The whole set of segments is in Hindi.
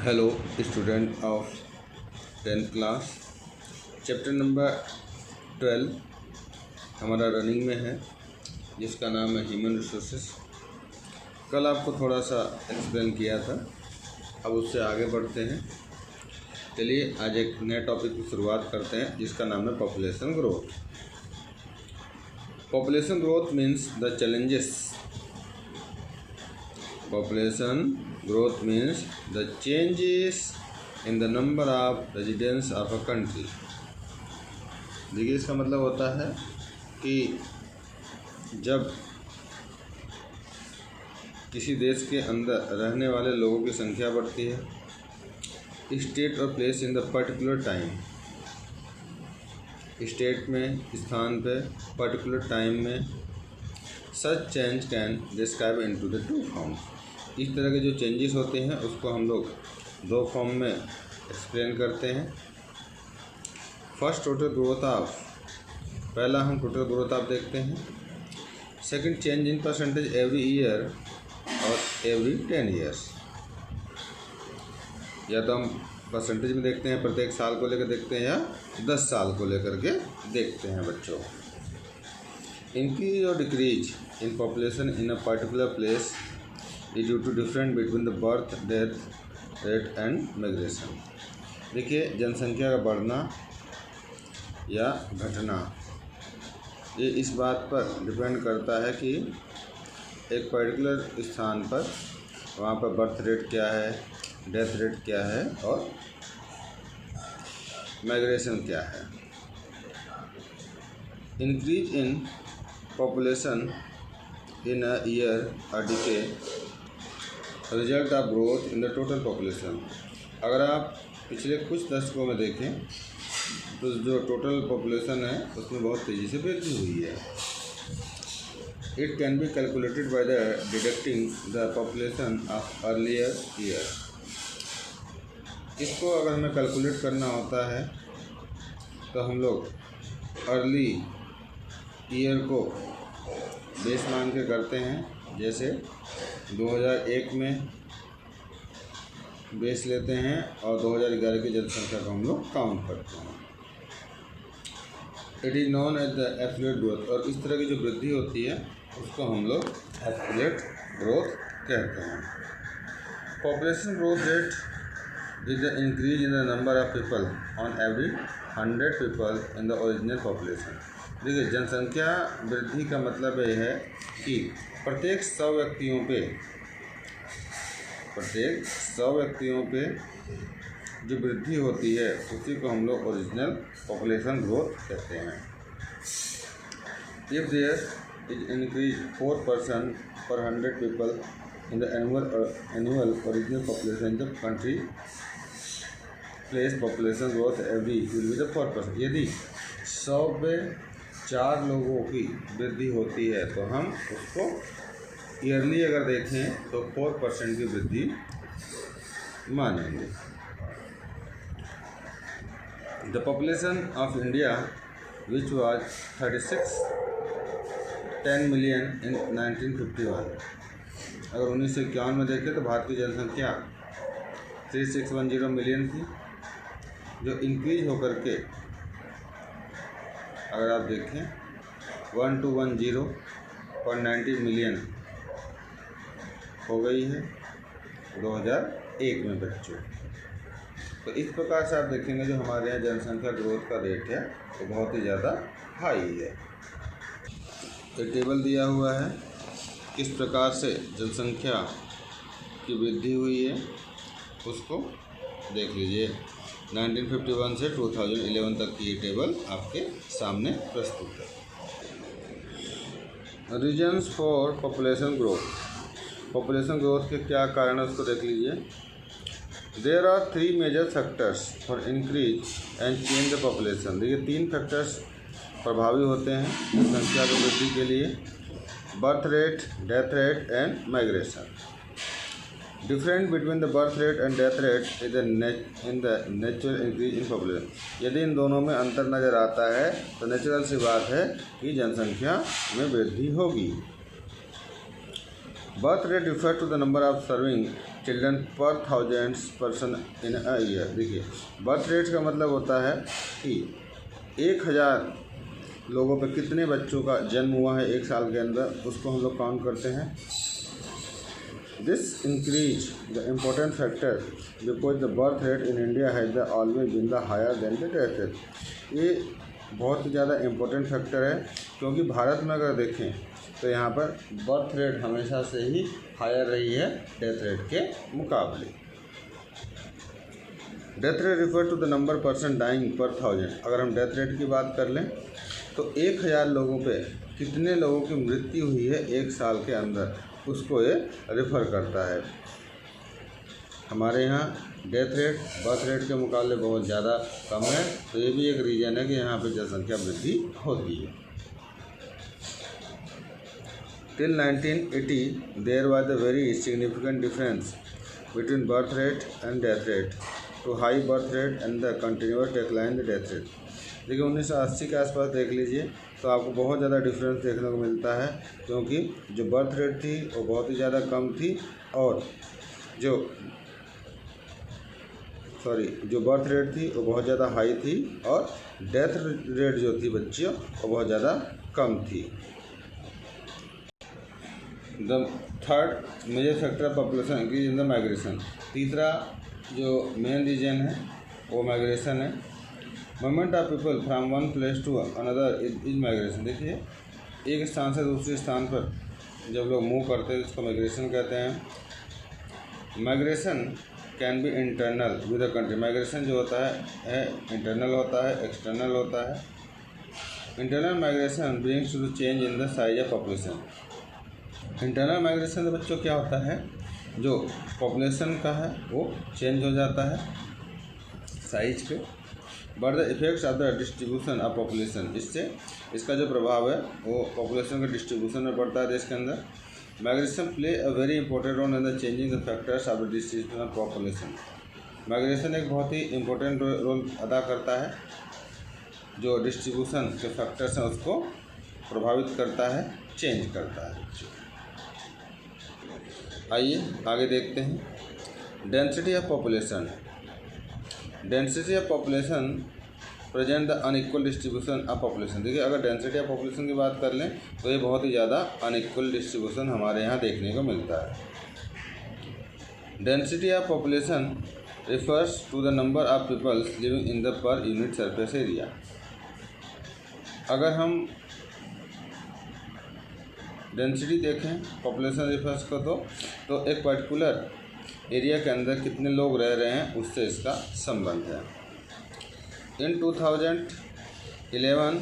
Hello student of 10th class. Chapter number 12 हमारा रनिंग में है, जिसका नाम है ह्यूमन रिसोर्सेस। कल आपको थोड़ा सा एक्सप्लेन किया था, अब उससे आगे बढ़ते हैं। चलिए आज एक नए टॉपिक की शुरुआत करते हैं, जिसका नाम है population growth. Population growth means the challenges. Population growth means the changes in the number of residents of a country। देखिए, इसका मतलब होता है कि जब किसी देश के अंदर रहने वाले लोगों की संख्या बढ़ती है, स्टेट और place in the particular time, state में, स्थान पे, पर्टिकुलर टाइम में, such change can describe into the two forms. इस तरह के जो चेंजेस होते हैं उसको हम लोग दो फॉर्म में एक्सप्लेन करते हैं। First, total growth of. पहला हम टोटल ग्रोथ ऑफ देखते हैं। Second, change in percentage every year और एवरी 10 ईयर्स। या तो हम परसेंटेज में देखते हैं, प्रत्येक साल को लेकर देखते हैं, या 10 साल को लेकर के देखते हैं बच्चों। इंक्रीज और decrease in population in a particular place is due to difference between the birth, death rate and migration। देखिए, जनसंख्या का बढ़ना या घटना ये इस बात पर डिपेंड करता है कि एक पर्टिकुलर स्थान पर वहाँ पर बर्थ रेट क्या है, डेथ रेट क्या है और माइग्रेशन क्या है। Increase in population in a year और decay result of growth in the total population. अगर आप पिछले कुछ दशकों में देखें तो जो टोटल पॉपुलेशन है उसमें बहुत तेज़ी से वृद्धि हुई है। It can be calculated by the deducting the population of earlier year. इसको अगर हमें कैलकुलेट करना होता है तो हम लोग अर्ली ईयर को बेस मान के करते हैं। जैसे 2001 में बेस लेते हैं और 2011 की जनसंख्या को हम लोग काउंट करते हैं। It is known as the absolute growth. और इस तरह की जो वृद्धि होती है उसको हम लोग एब्सोल्यूट ग्रोथ कहते हैं। Population growth rate is the increase in the number of people on every 100 people in the original population. देखिए, जनसंख्या वृद्धि का मतलब यह है कि प्रत्येक 100 व्यक्तियों पे जो वृद्धि होती है उसी को हम लोग ओरिजिनल पॉपुलेशन ग्रोथ कहते हैं। इफ देयर इज इंक्रीज 4% पर 100 people in the annual original population the country place population growth every will be the 4%। यदि 100 पे 4 लोगों की वृद्धि होती है तो हम उसको ईयरली अगर देखें तो 4% की वृद्धि मानेंगे। The population of India which was 10 million in 1951। अगर 1951 में देखें तो भारत की जनसंख्या 3610 मिलियन थी, जो इंक्रीज होकर के अगर आप देखें 1210.90 मिलियन हो गई है 2001 में बच्चों। तो इस प्रकार से आप देखेंगे जो हमारे यहाँ जनसंख्या ग्रोथ का रेट है वो बहुत ही ज़्यादा हाई है। एक टेबल दिया हुआ है किस प्रकार से जनसंख्या की वृद्धि हुई है, उसको देख लीजिए। 1951 से 2011 तक की ये टेबल आपके सामने प्रस्तुत है। Reasons for population growth. Population growth के क्या कारण है उसको देख लीजिए। There are 3 major factors for increase and change the population. देखिए, 3 फैक्टर्स प्रभावी होते हैं जनसंख्या की वृद्धि के लिए: birth rate, death rate and migration. Difference between the birth rate and death rate is in the natural increase in population. यदि इन दोनों में अंतर नज़र आता है तो नेचुरल सी बात है कि जनसंख्या में वृद्धि होगी। Birth rate refer to the number of serving children per 1000 person in a year. देखिए बर्थ रेट का मतलब होता है कि 1000 लोगों पे कितने बच्चों का जन्म हुआ है एक साल के अंदर, उसको हम लोग काउंट करते हैं। This increase the important factor because the birth rate in India has the always been the higher than the death rate. ये बहुत ही ज़्यादा इम्पोर्टेंट फैक्टर है, क्योंकि भारत में अगर देखें तो यहाँ पर बर्थ रेट हमेशा से ही हायर रही है डेथ रेट के मुकाबले। Death rate refer to the number person dying per 1000। अगर हम डेथ रेट की बात कर लें तो 1000 लोगों पे कितने लोगों की मृत्यु हुई है एक साल के अंदर, उसको ये रिफ़र करता है। हमारे यहाँ डेथ रेट बर्थ रेट के मुकाबले बहुत ज़्यादा कम है, तो ये भी एक रीज़न है कि यहाँ पे जनसंख्या वृद्धि होती है। Till 1980 there was a very significant difference between birth rate and death rate to high birth rate and the continuous decline the death rate. देखिए 1980 के आसपास देख लीजिए तो आपको बहुत ज़्यादा डिफरेंस देखने को मिलता है, क्योंकि जो बर्थ रेट थी वो बहुत ही ज़्यादा कम थी और जो बर्थ रेट थी वो बहुत ज़्यादा हाई थी और डेथ रेट जो थी बच्चियों वो बहुत ज़्यादा कम थी। The third major factor of population increase in the migration. तीसरा जो मेन रीजन है वो माइग्रेशन है। Movement of people from one place to another is migration. देखिए एक स्थान से दूसरे स्थान पर जब लोग मूव करते हैं उसको माइग्रेशन कहते हैं। Migration can be internal with the country. Migration जो होता है इंटरनल होता है, एक्सटर्नल होता है। Internal migration brings to the change in the size of population. Internal migration से बच्चों क्या होता है, जो पॉपुलेशन का है वो चेंज हो जाता है साइज पे। But the effects of the distribution of population, इससे इसका जो प्रभाव है वो पॉपुलेशन के डिस्ट्रीब्यूशन में पड़ता है देश के अंदर। Migration play a very important role in the changing the factors of the distribution of population. Migration एक बहुत ही इंपॉर्टेंट रोल अदा करता है, जो डिस्ट्रीब्यूशन के फैक्टर्स हैं उसको प्रभावित करता है, चेंज करता है। आइए आगे देखते हैं density of population. Density of population present the unequal distribution of population. देखिए अगर डेंसिटी ऑफ पॉपुलेशन की बात कर लें तो ये बहुत ही ज़्यादा अनइक्वल डिस्ट्रीब्यूशन हमारे यहाँ देखने को मिलता है। Density of population refers to the number of peoples living in the per unit surface area. अगर हम डेंसिटी देखें पॉपुलेशन रिफर्स को तो एक पर्टिकुलर एरिया के अंदर कितने लोग रह रहे हैं उससे इसका संबंध है। इन 2011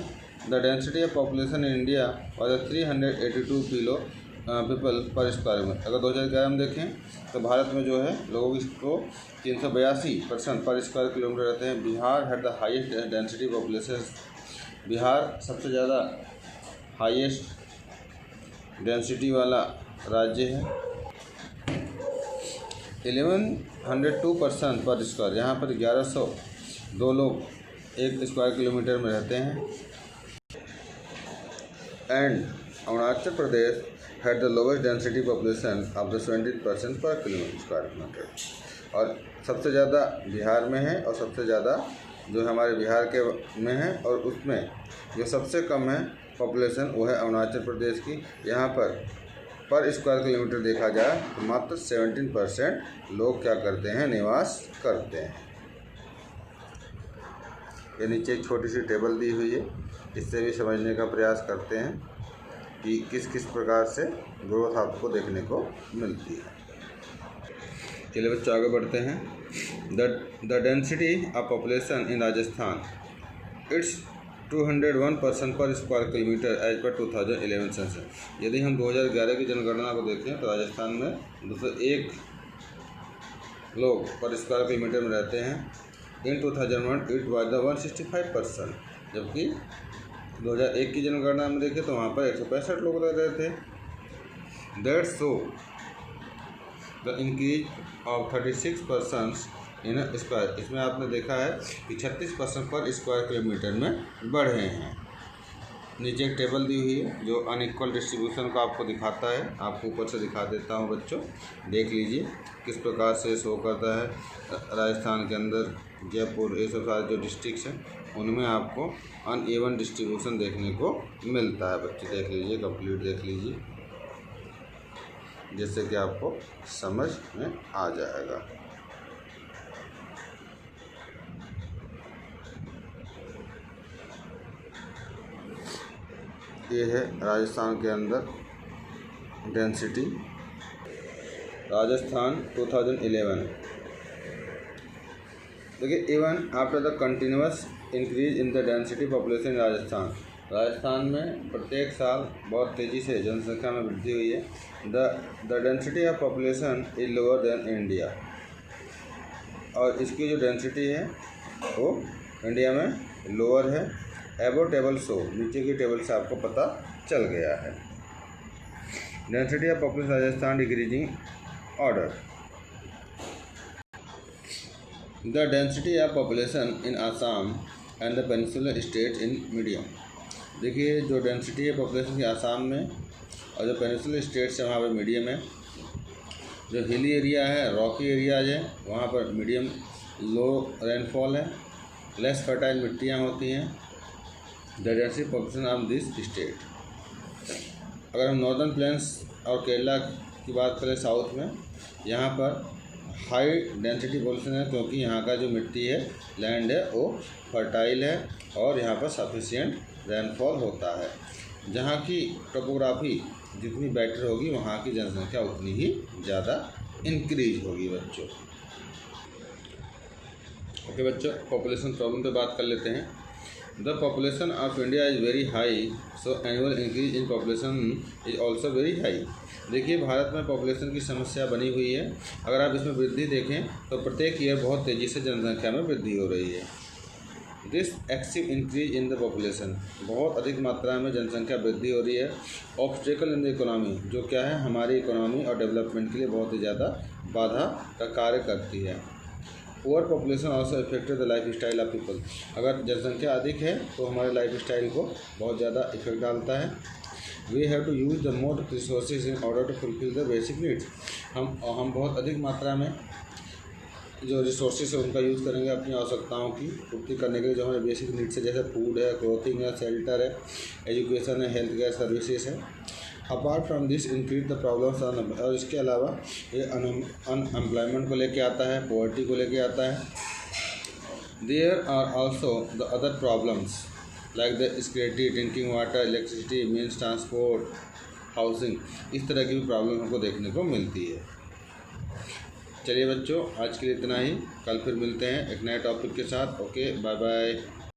the density of population in India was 382 people पर स्क्वायर मीटर। अगर 2011 में देखें तो भारत में जो है लोगों को 382 पर्सन पर स्क्वायर किलोमीटर रहते हैं। Bihar had the highest density population. Bihar सबसे ज़्यादा हाईएस्ट डेंसिटी वाला राज्य है। 1102 पर्सन पर स्क्वायर, यहाँ पर 1102 लोग एक स्क्वायर किलोमीटर में रहते हैं। And Arunachal Pradesh had the lowest density population of the 70% पर स्क्वायर किलोमीटर। और सबसे ज़्यादा बिहार में है और सबसे ज़्यादा जो हमारे बिहार के में है, और उसमें जो सबसे कम है पॉपुलेशन वो है अरुणाचल प्रदेश की। यहाँ पर स्क्वायर किलोमीटर देखा जाए तो मात्र 17% लोग क्या करते हैं, निवास करते हैं। ये नीचे एक छोटी सी टेबल दी हुई है, इससे भी समझने का प्रयास करते हैं कि किस किस प्रकार से ग्रोथ आपको देखने को मिलती है। चलिए बच्चों आगे बढ़ते हैं। The density of population in Rajasthan it's 201 person per square kilometre as per 2011 census. यदि हम 2011 की जनगणना को देखें तो राजस्थान में 201 लोग पर स्क्वायर किलोमीटर में रहते हैं। इन 2001 इट वाज द 165 पर्सन, जबकि 2001 की जनगणना में देखें तो वहाँ पर 165 लोग रह रहे थे। That's so the increase of 36 persons in square. इसमें आपने देखा है कि 36% पर स्क्वायर किलोमीटर में बढ़े हैं। नीचे एक टेबल दी हुई है जो अनइक्वल डिस्ट्रीब्यूशन को आपको दिखाता है। आपको ऊपर से दिखा देता हूँ बच्चों, देख लीजिए किस प्रकार से शो करता है। राजस्थान के अंदर जयपुर, ये सब सारे जो डिस्ट्रिक्ट्स हैं उनमें आपको अनइवन डिस्ट्रीब्यूशन देखने को मिलता है। बच्चे देख लीजिए, कंप्लीट देख लीजिए, जिससे कि आपको समझ में आ जाएगा। ये है राजस्थान के अंदर डेंसिटी, राजस्थान 2011। देखिए, even after the continuous increase in the density population in Rajasthan में प्रत्येक साल बहुत तेज़ी से जनसंख्या में वृद्धि हुई है। The density of population is lower than India, और इसकी जो डेंसिटी है वो इंडिया में लोअर है। एबो टेबल शो, नीचे की टेबल से आपको पता चल गया है। Density of population Rajasthan decreasing order. The density of population in Assam and the peninsular state in medium. देखिए, जो डेंसिटी है पॉपुलेशन की आसाम में और जो पेनिनसुलर स्टेट्स है वहाँ पर मीडियम है। जो हिली एरिया है, रॉकी एरियाज है, वहाँ पर मीडियम लो रेनफॉल है, लेस फर्टाइल मिट्टियाँ होती हैं। The density population of this state. अगर हम नॉर्दर्न प्लेन्स और केरला की बात करें साउथ में, यहाँ पर हाई डेंसिटी पॉपुलेशन है क्योंकि यहाँ का जो मिट्टी है, लैंड है, वो फर्टाइल है और यहाँ पर सफिशिएंट रेनफॉल होता है। जहाँ की टोपोग्राफी जितनी बेटर होगी वहाँ की जनसंख्या उतनी ही ज़्यादा इंक्रीज होगी बच्चों। ओके बच्चों, पॉपुलेशन प्रॉब्लम पे बात कर लेते हैं। The population of India is very high, so annual increase in population is also very high. देखिए, भारत में पॉपुलेशन की समस्या बनी हुई है। अगर आप इसमें वृद्धि देखें तो प्रत्येक ईयर बहुत तेज़ी से जनसंख्या में वृद्धि हो रही है। This excessive increase in the population, बहुत अधिक मात्रा में जनसंख्या वृद्धि हो रही है। ऑब्स्टेकल इन द इकोनॉमी, जो क्या है हमारी इकोनॉमी और डेवलपमेंट के लिए बहुत ही ज़्यादा बाधा का कार्य करती है। Over population also affected the life style of people. अगर जनसंख्या अधिक है तो हमारे लाइफ स्टाइल को बहुत ज़्यादा इफेक्ट डालता है। We have to use the more resources in order to fulfil the basic needs. हम बहुत अधिक मात्रा में जो रिसोर्सेज है उनका यूज़ करेंगे अपनी आवश्यकताओं की पूर्ति करने के लिए। जो हमारे बेसिक नीड्स है, जैसे फूड है, क्लोथिंग है, शेल्टर है, एजुकेशन है, हेल्थ केयर सर्विसेज है। Apart from this increase the problems, और इसके अलावा ये अनएम्प्लॉयमेंट को लेके आता है, पॉवर्टी को लेके आता है। There are also the other problems like the security, drinking water, electricity, means transport, housing. इस तरह की भी प्रॉब्लम हमको देखने को मिलती है। चलिए बच्चों, आज के लिए इतना ही। कल फिर मिलते हैं एक नए टॉपिक के साथ। Okay, bye bye.